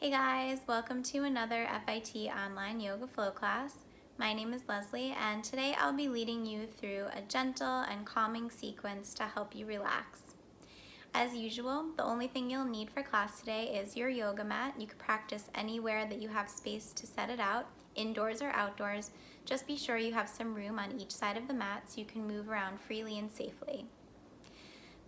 Hey guys, welcome to another FIT online yoga flow class. My name is Leslie and today I'll be leading you through a gentle and calming sequence to help you relax. As usual, the only thing you'll need for class today is your yoga mat. You can practice anywhere that you have space to set it out, indoors or outdoors. Just be sure you have some room on each side of the mat so you can move around freely and safely.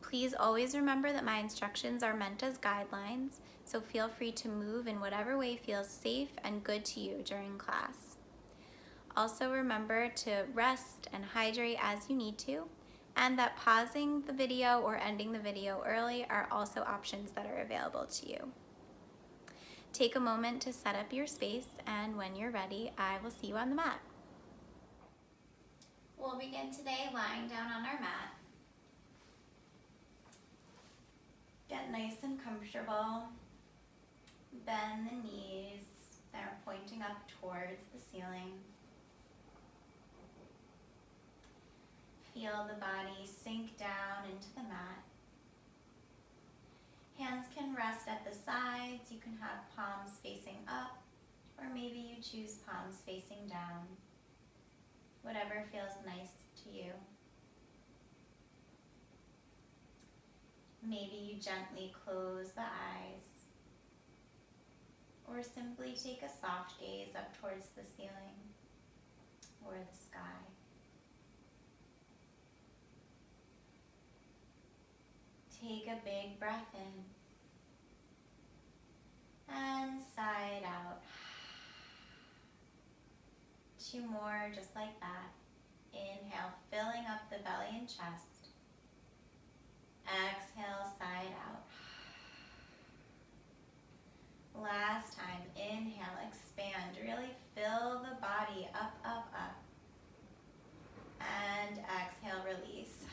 Please always remember that my instructions are meant as guidelines, so feel free to move in whatever way feels safe and good to you during class. Also remember to rest and hydrate as you need to, and that pausing the video or ending the video early are also options that are available to you. Take a moment to set up your space, and when you're ready, I will see you on the mat. We'll begin today lying down on our mat. Get nice and comfortable. Bend the knees that are pointing up towards the ceiling. Feel the body sink down into the mat. Hands can rest at the sides. You can have palms facing up, or maybe you choose palms facing down. Whatever feels nice to you. Maybe you gently close the eyes, or simply take a soft gaze up towards the ceiling or the sky. Take a big breath in and sigh it out. 2 more just like that. Inhale, filling up the belly and chest. Exhale, sigh it out. Last time, inhale, expand, really fill the body up, up, up. And exhale, release.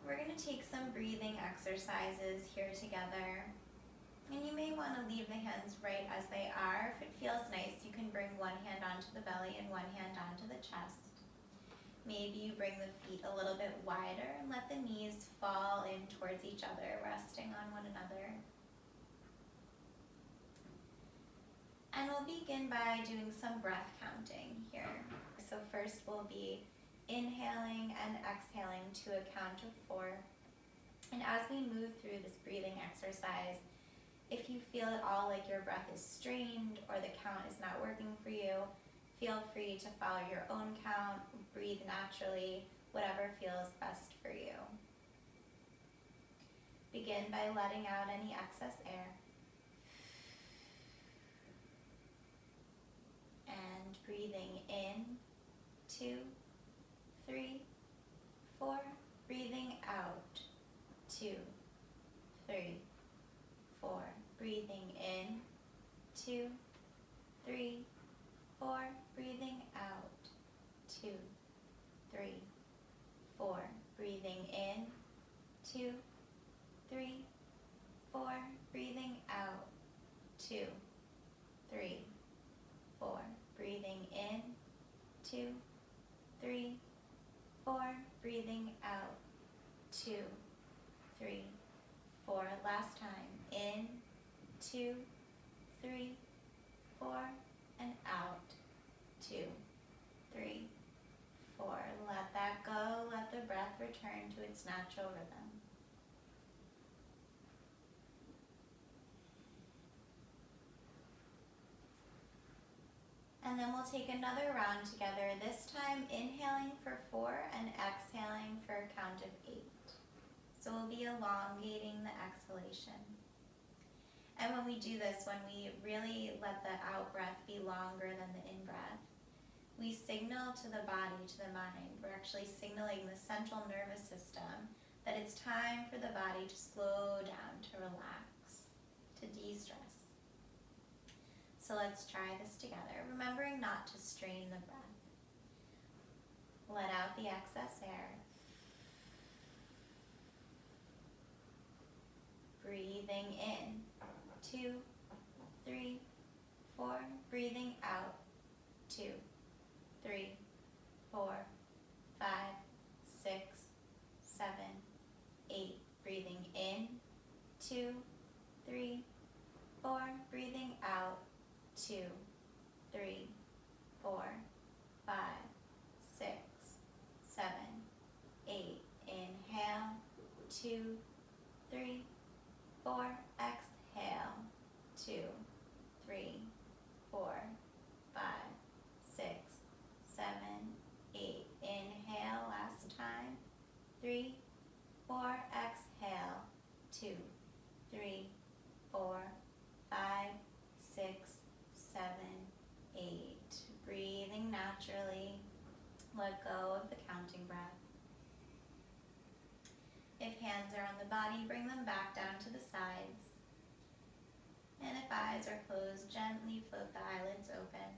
We're going to take some breathing exercises here together. And you may want to leave the hands right as they are. If it feels nice, you can bring one hand onto the belly and one hand onto the chest. Maybe you bring the feet a little bit wider and let the knees fall in towards each other, resting on one another. And we'll begin by doing some breath counting here. So first we'll be inhaling and exhaling to a count of 4. And as we move through this breathing exercise, if you feel at all like your breath is strained or the count is not working for you, feel free to follow your own count, breathe naturally, whatever feels best for you. Begin by letting out any excess air. And breathing in, 2, 3, 4. Breathing out, 2, 3, 4. Breathing in, 2, 3, 4. Breathing out, 2, 3, 4. Breathing in, 2, 3, 4. Breathing out, 2, 3, 4. Breathing in, 2, 3, 4. Breathing out, 2, 3, 4. Last time. In, 2, 3, 4, and out, 2, 3, 4. Let that go. Let the breath return to its natural rhythm. And then we'll take another round together, this time inhaling for 4 and exhaling for a count of 8. So we'll be elongating the exhalation. And when we do this, when we really let the out breath be longer than the in breath, we signal to the body, to the mind. We're actually signaling the central nervous system that it's time for the body to slow down, to relax, to de-stress. So let's try this together, remembering not to strain the breath. Let out the excess air. Breathing in, 2, 3, 4. Breathing out, 2, 3, 4, 5, 6, 7, 2, 3, 4. Exhale. 2, 3, 4, 5, 6, 7, 8. Inhale, last time. 3, 4. Exhale. 2, 3, 4, 5, 6, 7, 8. Breathing naturally. Let go of the counting breath. If hands are on the body, bring them back down to the sides. And if eyes are closed, gently float the eyelids open.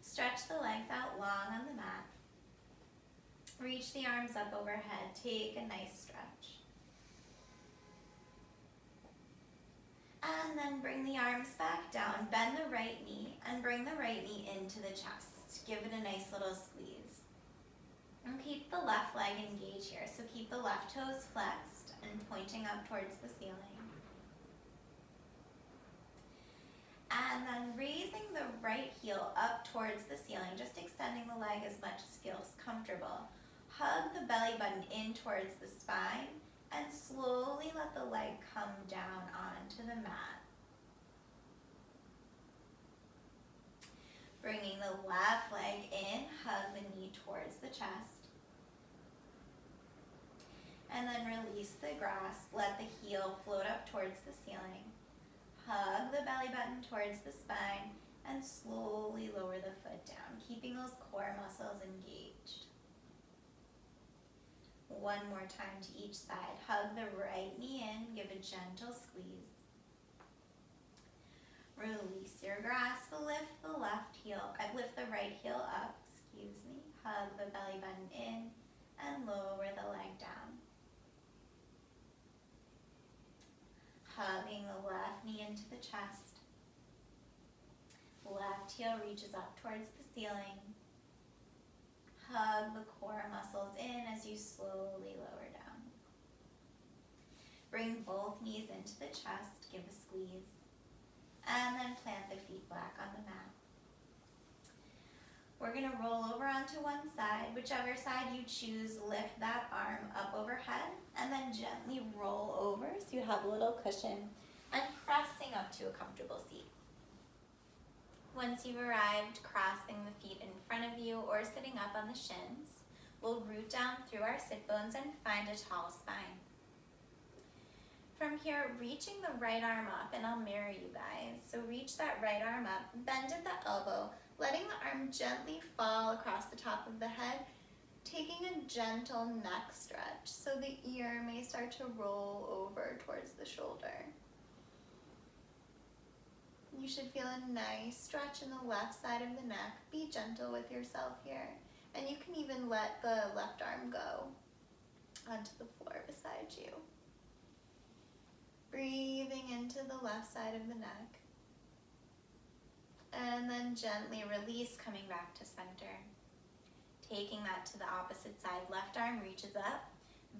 Stretch the legs out long on the mat. Reach the arms up overhead. Take a nice stretch. And then bring the arms back down. Bend the right knee and bring the right knee into the chest. Give it a nice little squeeze. And keep the left leg engaged here. So keep the left toes flexed and pointing up towards the ceiling. And then raising the right heel up towards the ceiling, just extending the leg as much as feels comfortable. Hug the belly button in towards the spine and slowly let the leg come down onto the mat. Bringing the left leg in, hug the knee towards the chest. And then release the grasp, let the heel float up towards the ceiling. Hug the belly button towards the spine and slowly lower the foot down, keeping those core muscles engaged. One more time to each side. Hug the right knee in, give a gentle squeeze. Release your grasp, lift the right heel up, Hug the belly button in and lower the leg down. Hugging the left knee into the chest. Left heel reaches up towards the ceiling. Hug the core muscles in as you slowly lower down. Bring both knees into the chest, give a squeeze, and then plant the feet back on the mat. We're going to roll over onto one side. Whichever side you choose, lift that arm up overhead and then gently roll over so you have a little cushion and pressing up to a comfortable seat. Once you've arrived, crossing the feet in front of you or sitting up on the shins, we'll root down through our sit bones and find a tall spine. From here, reaching the right arm up, and I'll mirror you guys. So reach that right arm up, bend at the elbow, letting the arm gently fall across the top of the head, taking a gentle neck stretch so the ear may start to roll over towards the shoulder. You should feel a nice stretch in the left side of the neck. Be gentle with yourself here. And you can even let the left arm go onto the floor beside you. Breathing into the left side of the neck. And then gently release, coming back to center. Taking that to the opposite side. Left arm reaches up,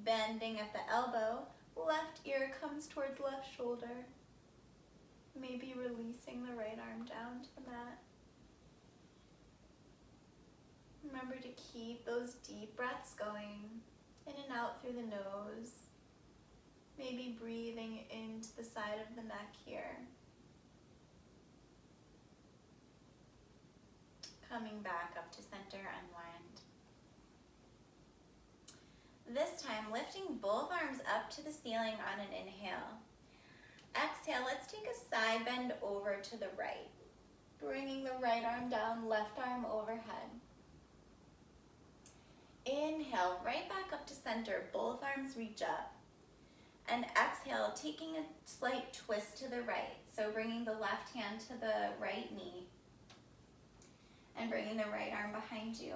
bending at the elbow. Left ear comes towards left shoulder. Maybe releasing the right arm down to the mat. Remember to keep those deep breaths going in and out through the nose. Maybe breathing into the side of the neck here. Coming back up to center, unwind. This time, lifting both arms up to the ceiling on an inhale. Exhale, let's take a side bend over to the right. Bringing the right arm down, left arm overhead. Inhale, right back up to center, both arms reach up. And exhale, taking a slight twist to the right. So bringing the left hand to the right knee. And bringing the right arm behind you.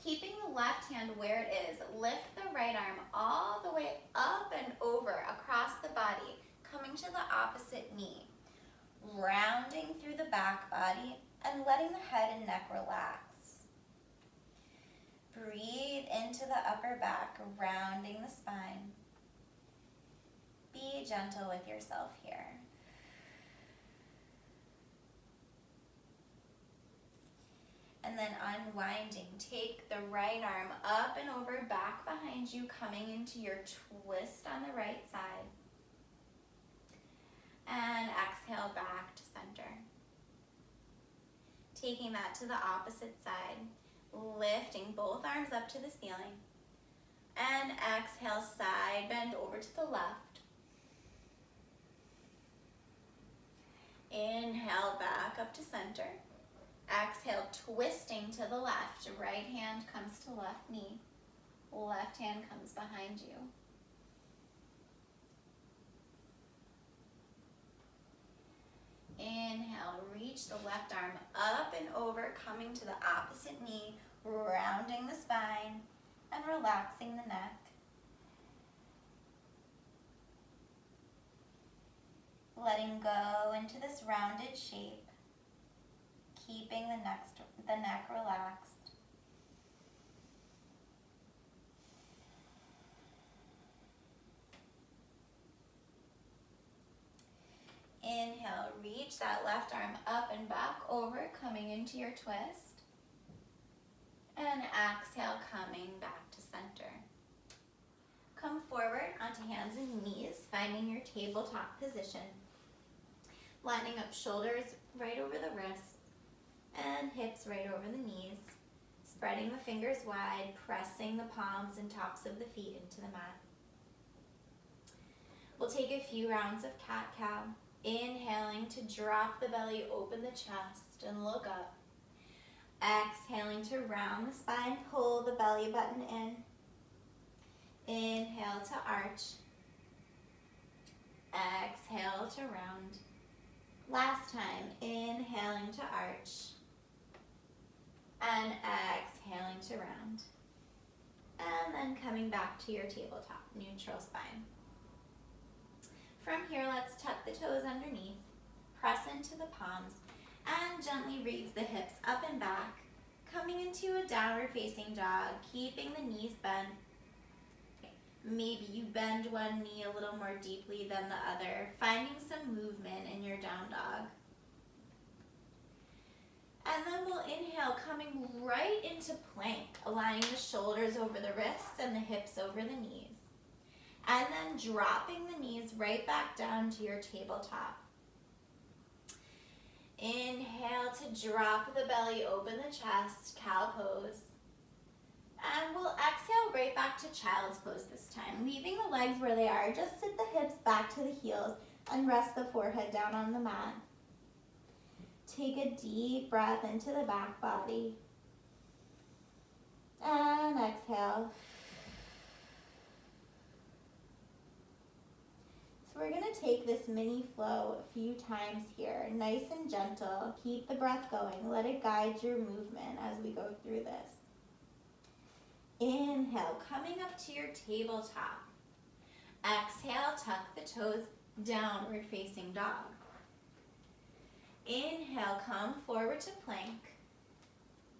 Keeping the left hand where it is, lift the right arm all the way up and over across the body, coming to the opposite knee. Rounding through the back body and letting the head and neck relax. Breathe into the upper back, rounding the spine. Be gentle with yourself here. And then unwinding. Take the right arm up and over, back behind you, coming into your twist on the right side. And exhale back to center. Taking that to the opposite side, lifting both arms up to the ceiling. And exhale, side bend over to the left. Inhale, back up to center. Exhale, twisting to the left. Right hand comes to left knee. Left hand comes behind you. Inhale, reach the left arm up and over, coming to the opposite knee, rounding the spine and relaxing the neck. Letting go into this rounded shape, keeping the neck relaxed. Inhale, reach that left arm up and back over, coming into your twist. And exhale, coming back to center. Come forward onto hands and knees, finding your tabletop position. Lining up shoulders right over the wrists and hips right over the knees. Spreading the fingers wide, pressing the palms and tops of the feet into the mat. We'll take a few rounds of cat-cow. Inhaling to drop the belly, open the chest, and look up. Exhaling to round the spine, pull the belly button in. Inhale to arch. Exhale to round. Last time, inhaling to arch. And exhaling to round. And then coming back to your tabletop, neutral spine. From here, let's tuck the toes underneath, press into the palms, and gently raise the hips up and back, coming into a downward facing dog, keeping the knees bent. Maybe you bend one knee a little more deeply than the other, finding some movement in your down dog. And then we'll inhale, coming right into plank, aligning the shoulders over the wrists and the hips over the knees. And then dropping the knees right back down to your tabletop. Inhale to drop the belly, open the chest, cow pose. And we'll exhale right back to child's pose this time, leaving the legs where they are. Just sit the hips back to the heels and rest the forehead down on the mat. Take a deep breath into the back body. And exhale. So we're going to take this mini flow a few times here, nice and gentle. Keep the breath going. Let it guide your movement as we go through this. Inhale, coming up to your tabletop. Exhale, tuck the toes, downward facing dog. Inhale, come forward to plank.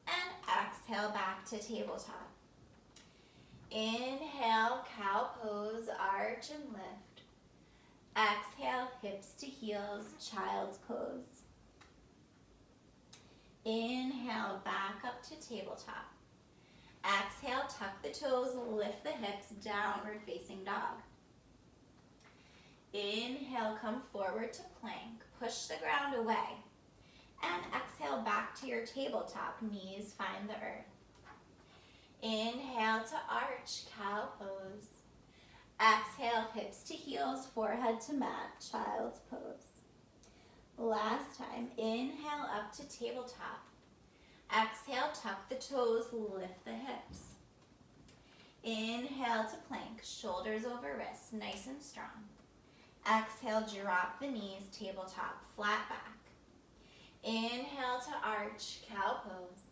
And exhale, back to tabletop. Inhale, cow pose, arch and lift. Exhale, hips to heels, child's pose. Inhale, back up to tabletop. Exhale, tuck the toes, lift the hips, downward facing dog. Inhale, come forward to plank, push the ground away. And exhale, back to your tabletop, knees find the earth. Inhale to arch, cow pose. Exhale, hips to heels, forehead to mat, child's pose. Last time, inhale up to tabletop. Exhale, tuck the toes, lift the hips. Inhale to plank, shoulders over wrists, nice and strong. Exhale, drop the knees, tabletop, flat back. Inhale to arch, cow pose.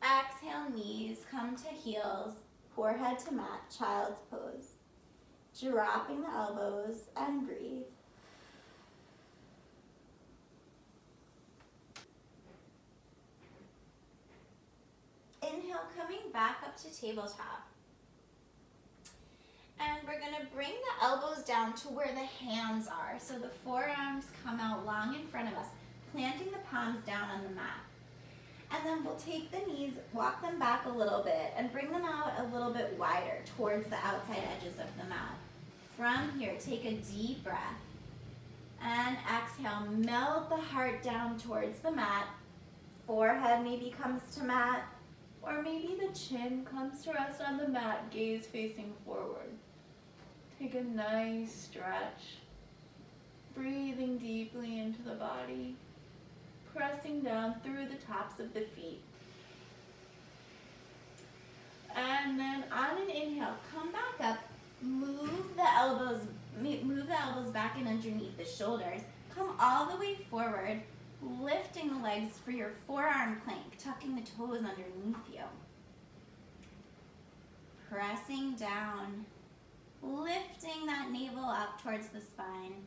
Exhale, knees come to heels, forehead to mat, child's pose. Dropping the elbows and breathe. Inhale, coming back up to tabletop. And we're going to bring the elbows down to where the hands are. So the forearms come out long in front of us, planting the palms down on the mat. And then we'll take the knees, walk them back a little bit, and bring them out a little bit wider towards the outside edges of the mat. From here, take a deep breath. And exhale, melt the heart down towards the mat. Forehead maybe comes to mat, or maybe the chin comes to rest on the mat, gaze facing forward. Take a nice stretch, breathing deeply into the body, pressing down through the tops of the feet. And then on an inhale, come back up, move the elbows back and underneath the shoulders. Come all the way forward, lifting the legs for your forearm plank, tucking the toes underneath you. Pressing down, lifting that navel up towards the spine.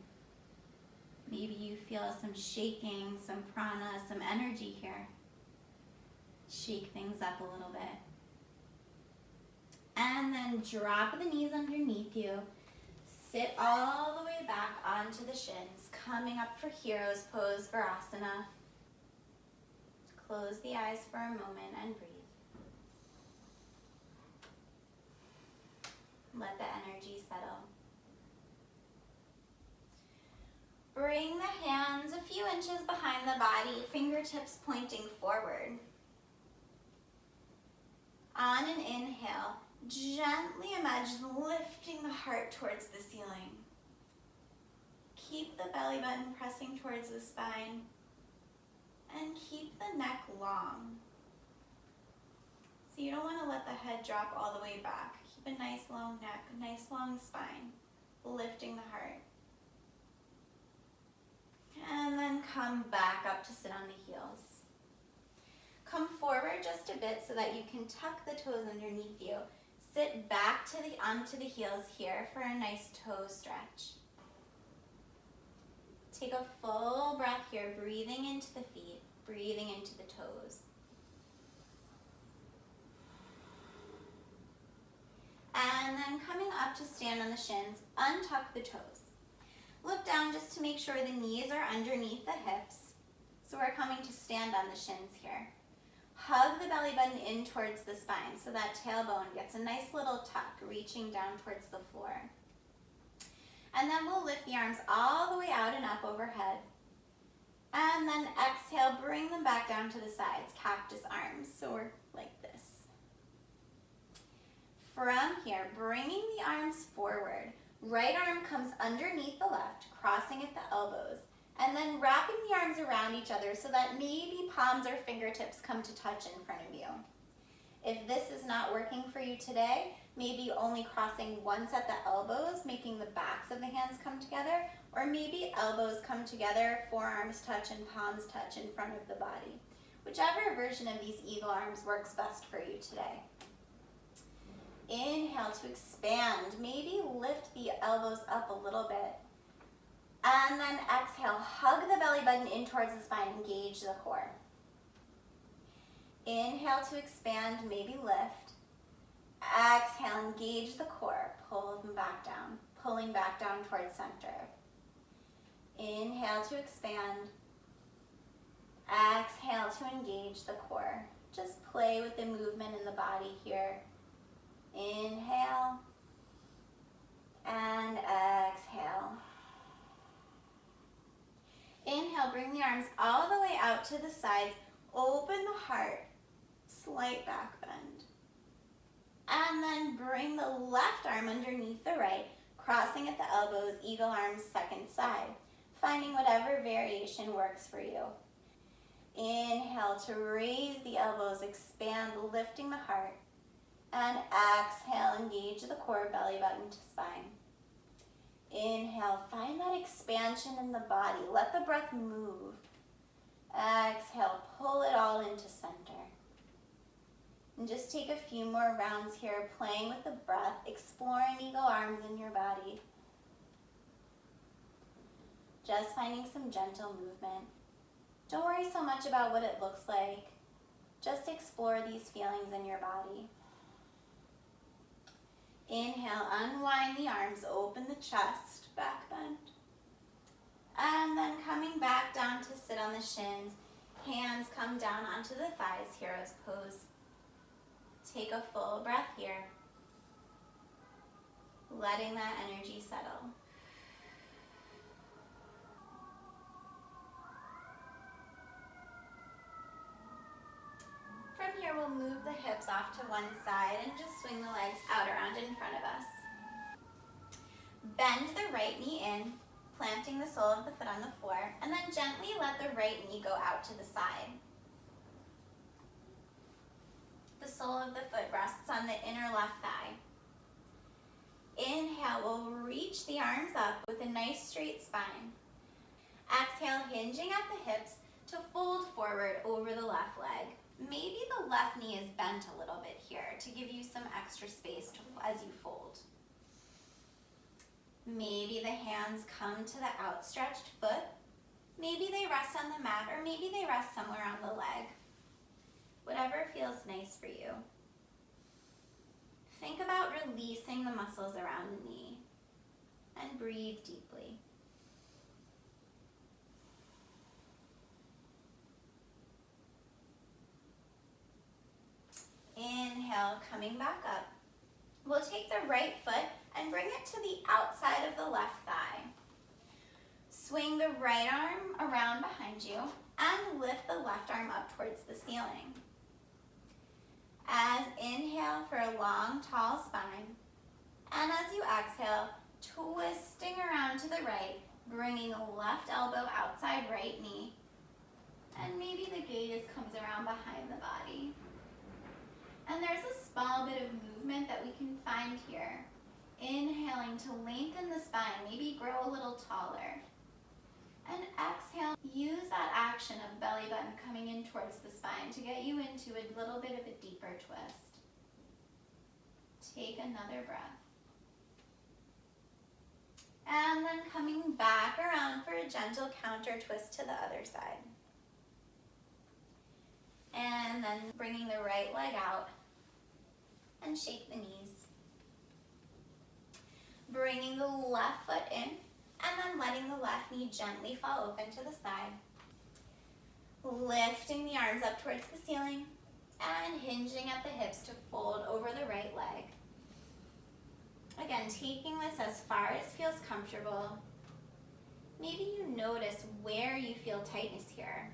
Maybe you feel some shaking, some prana, some energy here. Shake things up a little bit. And then drop the knees underneath you. Sit all the way back onto the shins, coming up for Hero's Pose, Virasana. Close the eyes for a moment and breathe. Let the energy settle. Bring the hands a few inches behind the body, fingertips pointing forward. On an inhale, gently imagine lifting the heart towards the ceiling. Keep the belly button pressing towards the spine, and keep the neck long. So you don't want to let the head drop all the way back. Keep a nice long neck, a nice long spine, lifting the heart. And then come back up to sit on the heels. Come forward just a bit so that you can tuck the toes underneath you. Sit back onto the heels here for a nice toe stretch. Take a full breath here, breathing into the feet, breathing into the toes. And then coming up to stand on the shins, untuck the toes. Look down just to make sure the knees are underneath the hips. So we're coming to stand on the shins here. Hug the belly button in towards the spine so that tailbone gets a nice little tuck, reaching down towards the floor. And then we'll lift the arms all the way out and up overhead. And then exhale, bring them back down to the sides, cactus arms. So we're like this. From here, bringing the arms forward. Right arm comes underneath the left, crossing at the elbows, and then wrapping the arms around each other so that maybe palms or fingertips come to touch in front of you. If this is not working for you today, maybe only crossing once at the elbows, making the backs of the hands come together, or maybe elbows come together, forearms touch and palms touch in front of the body. Whichever version of these eagle arms works best for you today. Inhale to expand. Maybe lift the elbows up a little bit. And then exhale, hug the belly button in towards the spine, engage the core. Inhale to expand, maybe lift. Exhale, engage the core, pull them back down, pulling back down towards center. Inhale to expand. Exhale to engage the core. Just play with the movement in the body here. Inhale and exhale. Inhale, bring the arms all the way out to the sides. Open the heart, slight back bend. And then bring the left arm underneath the right, crossing at the elbows, eagle arms, second side. Finding whatever variation works for you. Inhale to raise the elbows, expand, lifting the heart. And exhale, engage the core, belly button to spine. Inhale, find that expansion in the body. Let the breath move. Exhale, pull it all into center. And just take a few more rounds here, playing with the breath, exploring eagle arms in your body. Just finding some gentle movement. Don't worry so much about what it looks like. Just explore these feelings in your body. Inhale, unwind the arms, open the chest, back bend. And then coming back down to sit on the shins, hands come down onto the thighs, hero's pose. Take a full breath here, letting that energy settle. From here, we'll move the hips off to one side and just swing the legs out around in front of us. Bend the right knee in, planting the sole of the foot on the floor, and then gently let the right knee go out to the side. The sole of the foot rests on the inner left thigh. Inhale, we'll reach the arms up with a nice straight spine. Exhale, hinging at the hips to fold forward over the left leg. Maybe the left knee is bent a little bit here to give you some extra space as you fold. Maybe the hands come to the outstretched foot. Maybe they rest on the mat, or maybe they rest somewhere on the leg. Whatever feels nice for you. Think about releasing the muscles around the knee and breathe deeply. Inhale, coming back up. We'll take the right foot and bring it to the outside of the left thigh. Swing the right arm around behind you and lift the left arm up towards the ceiling. As inhale for a long, tall spine, and as you exhale, twisting around to the right, bringing left elbow outside right knee, and maybe the gaze comes around behind the body. And there's a small bit of movement that we can find here. Inhaling to lengthen the spine, maybe grow a little taller. And exhale, use that action of belly button coming in towards the spine to get you into a little bit of a deeper twist. Take another breath. And then coming back around for a gentle counter twist to the other side. And then bringing the right leg out and shake the knees. Bringing the left foot in and then letting the left knee gently fall open to the side. Lifting the arms up towards the ceiling and hinging at the hips to fold over the right leg. Again, taking this as far as feels comfortable. Maybe you notice where you feel tightness here.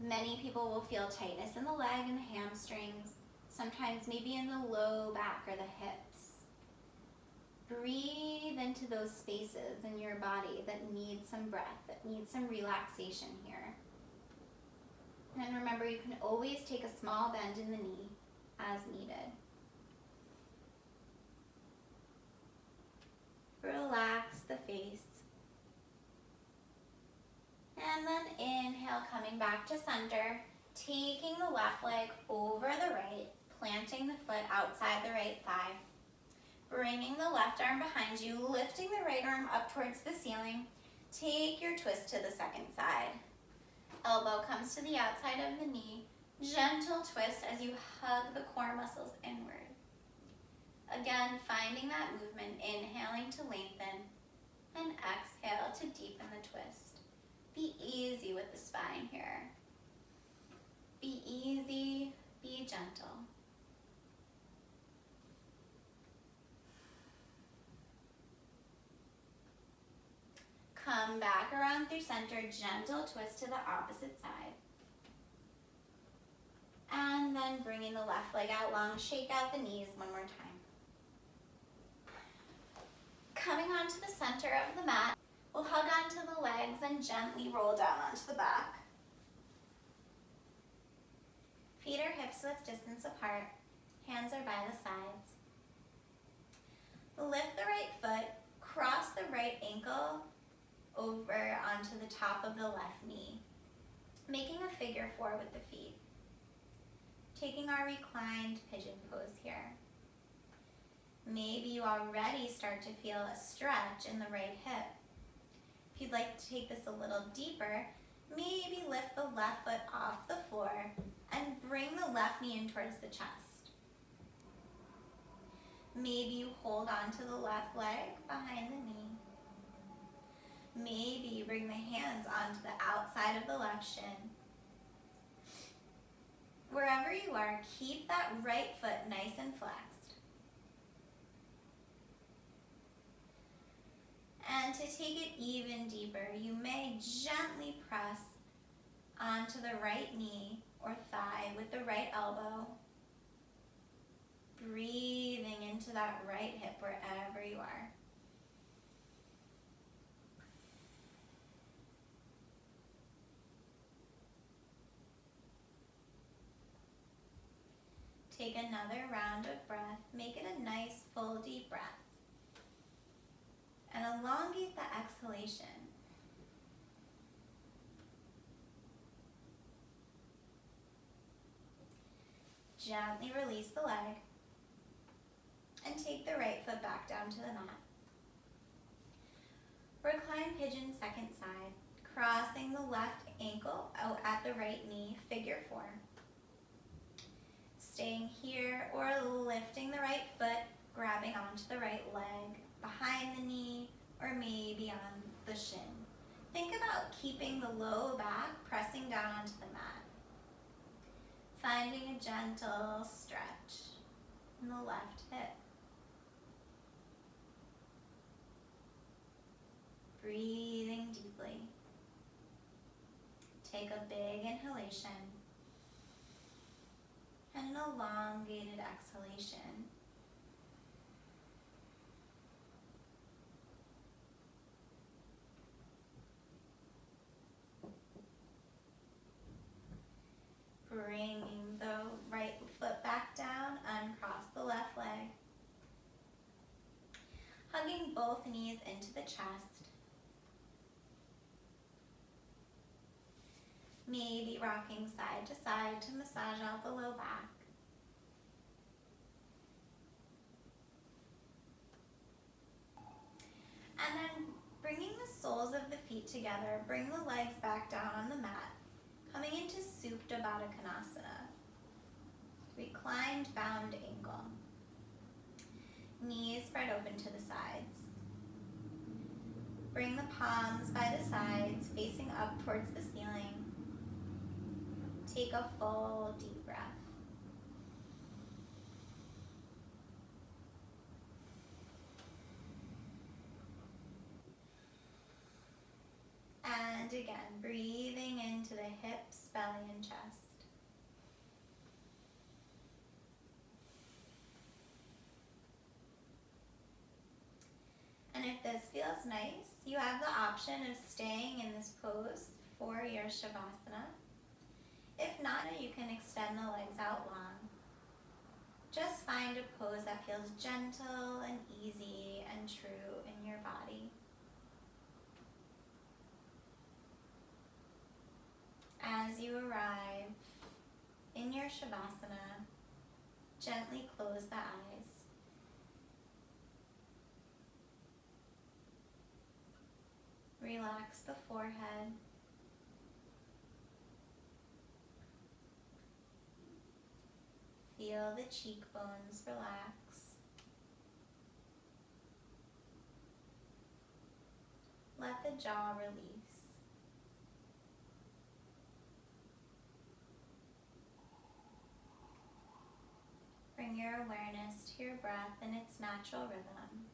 Many people will feel tightness in the leg and the hamstrings, sometimes maybe in the low back or the hips. Breathe into those spaces in your body that need some breath, that need some relaxation here. And remember, you can always take a small bend in the knee as needed. Relax the face. And then inhale, coming back to center, taking the left leg over the right, planting the foot outside the right thigh. Bringing the left arm behind you, lifting the right arm up towards the ceiling. Take your twist to the second side. Elbow comes to the outside of the knee. Gentle twist as you hug the core muscles inward. Again, finding that movement, inhaling to lengthen, and exhale to deepen the twist. Be easy with the spine here. Be easy, be gentle. Come back around through center, gentle twist to the opposite side. And then bringing the left leg out long, shake out the knees one more time. Coming onto the center of the mat, we'll hug onto the legs and gently roll down onto the back. Feet are hips width distance apart, hands are by the sides. Lift the right foot, cross the right ankle over onto the top of the left knee, making a figure four with the feet. Taking our reclined pigeon pose here. Maybe you already start to feel a stretch in the right hip. If you'd like to take this a little deeper, maybe lift the left foot off the floor and bring the left knee in towards the chest. Maybe you hold on to the left leg behind the knee. Maybe bring the hands onto the outside of the left shin. Wherever you are, keep that right foot nice and flexed. And to take it even deeper, you may gently press onto the right knee or thigh with the right elbow, breathing into that right hip wherever you are. Take another round of breath. Make it a nice, full, deep breath. And elongate the exhalation. Gently release the leg and take the right foot back down to the mat. Reclined pigeon second side, crossing the left ankle out at the right knee, figure four. Staying here or lifting the right foot, grabbing onto the right leg, behind the knee, or maybe on the shin. Think about keeping the low back pressing down onto the mat. Finding a gentle stretch in the left hip. Breathing deeply. Take a big inhalation and an elongated exhalation. Bringing the right foot back down, uncross the left leg. Hugging both knees into the chest. Maybe rocking side to side to massage out the low back. And then bringing the soles of the feet together, bring the legs back down on the mat, coming into Supta Baddha Konasana, reclined bound ankle. Knees spread open to the sides. Bring the palms by the sides, facing up towards the ceiling. Take a full deep breath. And again, breathing into the hips, belly, and chest. And if this feels nice, you have the option of staying in this pose for your Shavasana. If not, you can extend the legs out long. Just find a pose that feels gentle and easy and true in your body. As you arrive in your Shavasana, gently close the eyes. Relax the forehead. Feel the cheekbones relax. Let the jaw release. Bring your awareness to your breath in its natural rhythm.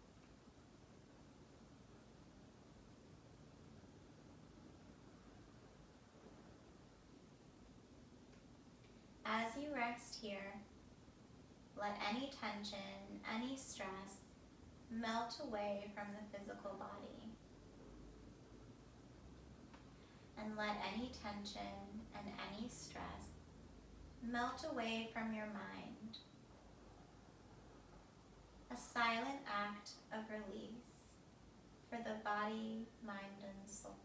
As you rest here, let any tension, any stress melt away from the physical body. And let any tension and any stress melt away from your mind. A silent act of release for the body, mind, and soul.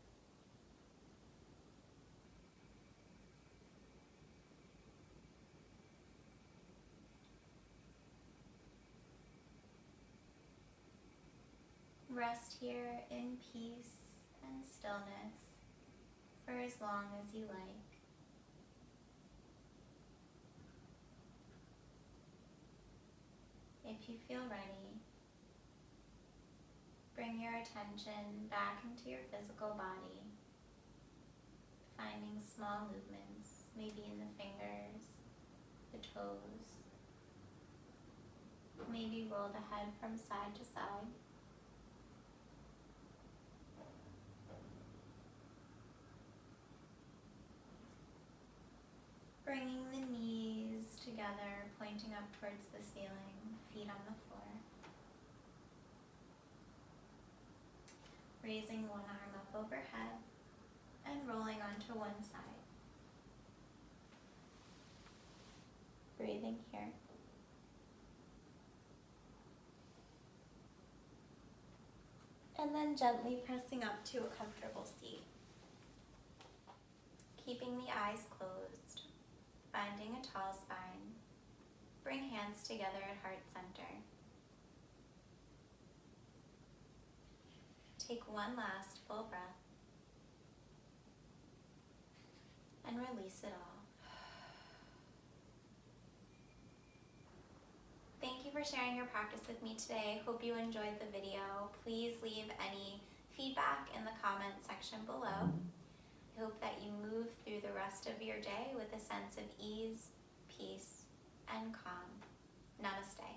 Rest here in peace and stillness for as long as you like. If you feel ready, Bring your attention back into your physical body, finding small movements, maybe in the fingers, the toes. Maybe roll the head from side to side. Bringing the knees together, pointing up towards the ceiling, feet on the floor. Raising one arm up overhead and rolling onto one side. Breathing here. And then gently pressing up to a comfortable seat. Keeping the eyes closed, finding a tall spine. Bring hands together at heart center. Take one last full breath and release it all. Thank you for sharing your practice with me today. Hope you enjoyed the video. Please leave any feedback in the comment section below. I hope that you move through the rest of your day with a sense of ease, peace, and calm. Namaste.